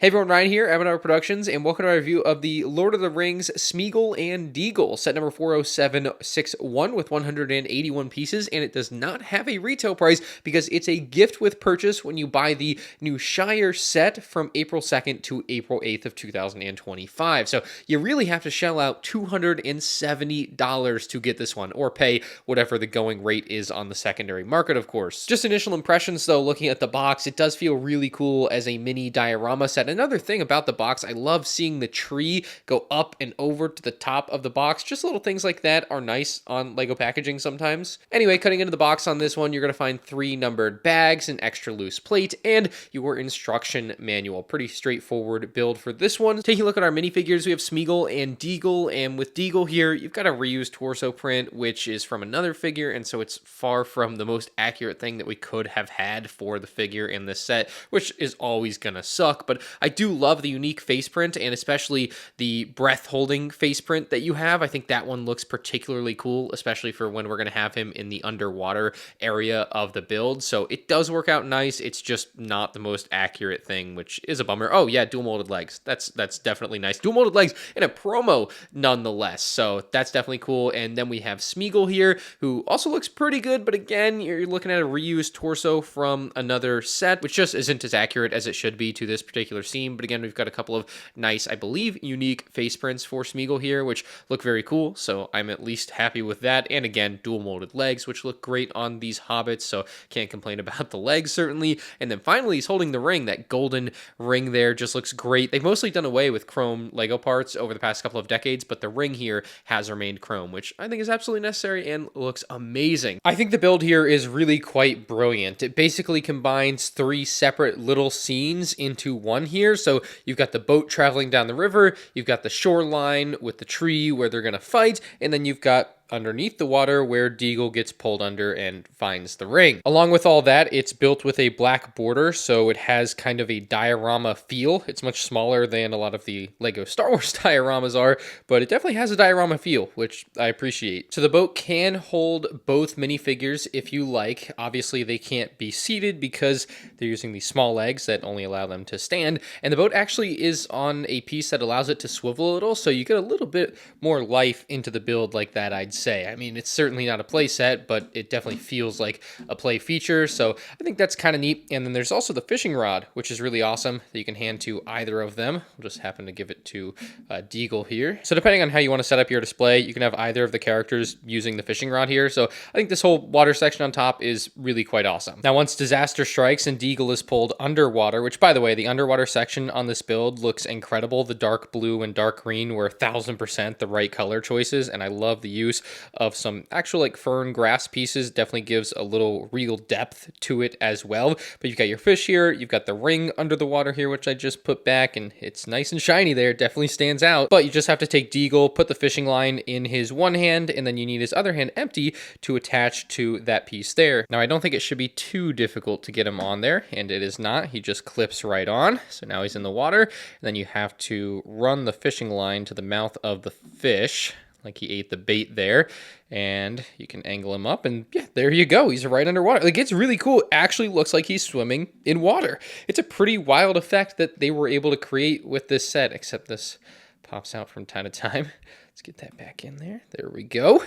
Hey everyone, Ryan here, Avatar Productions, and welcome to our review of the Lord of the Rings Sméagol and Déagol, set number 40761 with 181 pieces, and it does not have a retail price because it's a gift with purchase when you buy the new Shire set from April 2nd to April 8th of 2025. So you really have to shell out $270 to get this one, or pay whatever the going rate is on the secondary market, of course. Just initial impressions though, looking at the box, it does feel really cool as a mini diorama set. Another thing about the box, I love seeing the tree go up and over to the top of the box. Just little things like that are nice on Lego packaging sometimes. Anyway, cutting into the box on this one, you're going to find 3 numbered bags, an extra loose plate, and your instruction manual. Pretty straightforward build for this one. Taking a look at our minifigures, we have Sméagol and Déagol, and with Déagol here, you've got a reused torso print, which is from another figure, and so it's far from the most accurate thing that we could have had for the figure in this set, which is always going to suck, but I do love the unique face print, and especially the breath holding face print that you have. I think that one looks particularly cool, especially for when we're going to have him in the underwater area of the build. So it does work out nice. It's just not the most accurate thing, which is a bummer. Oh yeah, dual molded legs. That's definitely nice. Dual molded legs in a promo nonetheless. So that's definitely cool. And then we have Sméagol here, who also looks pretty good, but again, you're looking at a reused torso from another set, which just isn't as accurate as it should be to this particular scene. But again, we've got a couple of nice, I believe, unique face prints for Sméagol here, which look very cool. So I'm at least happy with that. And again, dual molded legs, which look great on these hobbits. So can't complain about the legs, certainly. And then finally, he's holding the ring. That golden ring there just looks great. They've mostly done away with chrome Lego parts over the past couple of decades, but the ring here has remained chrome, which I think is absolutely necessary and looks amazing. I think the build here is really quite brilliant. It basically combines 3 separate little scenes into one here. So you've got the boat traveling down the river, you've got the shoreline with the tree where they're going to fight, and then you've got underneath the water where Déagol gets pulled under and finds the ring. Along with all that, it's built with a black border, so it has kind of a diorama feel. It's much smaller than a lot of the Lego Star Wars dioramas are, but it definitely has a diorama feel, which I appreciate. So the boat can hold both minifigures if you like. Obviously, they can't be seated because they're using these small legs that only allow them to stand, and the boat actually is on a piece that allows it to swivel a little, so you get a little bit more life into the build like that, I'd say. I mean, it's certainly not a play set, but it definitely feels like a play feature, so I think that's kind of neat. And then there's also the fishing rod, which is really awesome, that you can hand to either of them. I'll just happen to give it to Déagol here. So depending on how you want to set up your display, you can have either of the characters using the fishing rod here, so I think this whole water section on top is really quite awesome. Now, once disaster strikes and Déagol is pulled underwater, which, by the way, the underwater section on this build looks incredible. The dark blue and dark green were 1000% the right color choices, and I love the use of some actual like fern grass pieces. Definitely gives a little real depth to it as well. But you've got your fish here, you've got the ring under the water here, which I just put back, and it's nice and shiny there. It definitely stands out. But you just have to take Déagol, put the fishing line in his one hand, and then you need his other hand empty to attach to that piece there. Now, I don't think it should be too difficult to get him on there, and it is not. He just clips right on. So now he's in the water, and then you have to run the fishing line to the mouth of the fish, like he ate the bait there, and you can angle him up, and yeah, there you go. He's right underwater. Like, it's really cool. It actually looks like he's swimming in water. It's a pretty wild effect that they were able to create with this set, except this pops out from time to time. Let's get that back in there. There we go.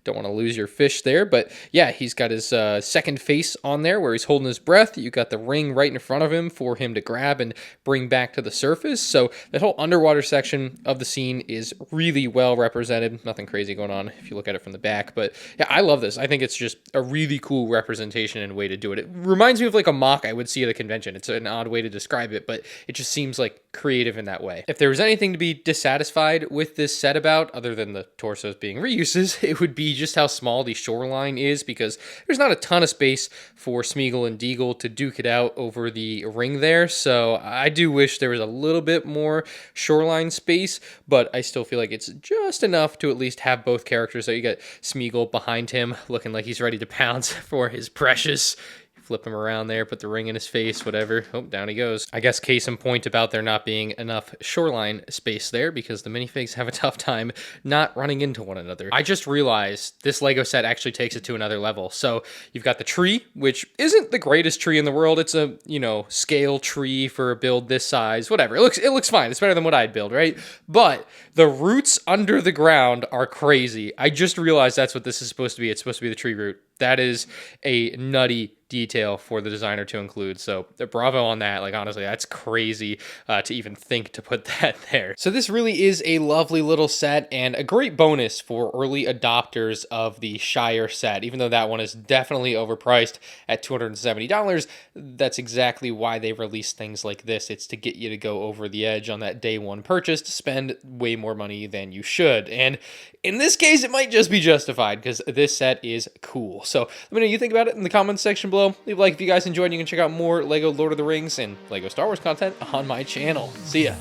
Don't want to lose your fish there, but yeah, he's got his second face on there where he's holding his breath. You got the ring right in front of him for him to grab and bring back to the surface. So that whole underwater section of the scene is really well represented. Nothing crazy going on if you look at it from the back, but yeah, I love this. I think it's just a really cool representation and way to do it. It reminds me of like a mock I would see at a convention. It's an odd way to describe it, but it just seems like creative in that way. If there was anything to be dissatisfied with this set about, other than the torsos being reuses, it would be just how small the shoreline is, because there's not a ton of space for Sméagol and Déagol to duke it out over the ring there. So I do wish there was a little bit more shoreline space, but I still feel like it's just enough to at least have both characters. So you got Sméagol behind him looking like he's ready to pounce for his precious Flip him around there, put the ring in his face, whatever. Oh, down he goes. I guess case in point about there not being enough shoreline space there, because the minifigs have a tough time not running into one another. I just realized this Lego set actually takes it to another level. So you've got the tree, which isn't the greatest tree in the world. It's a, you know, scale tree for a build this size, whatever. It looks fine. It's better than what I'd build, right? But the roots under the ground are crazy. I just realized that's what this is supposed to be. It's supposed to be the tree root. That is a nutty detail for the designer to include. So bravo on that. Like, honestly, that's crazy to even think to put that there. So this really is a lovely little set and a great bonus for early adopters of the Shire set. Even though that one is definitely overpriced at $270, that's exactly why they release things like this. It's to get you to go over the edge on that day one purchase to spend way more money than you should. And in this case, it might just be justified because this set is cool. So let me know what you think about it in the comments section below. Leave a like if you guys enjoyed. You can check out more Lego Lord of the Rings and Lego Star Wars content on my channel. See ya.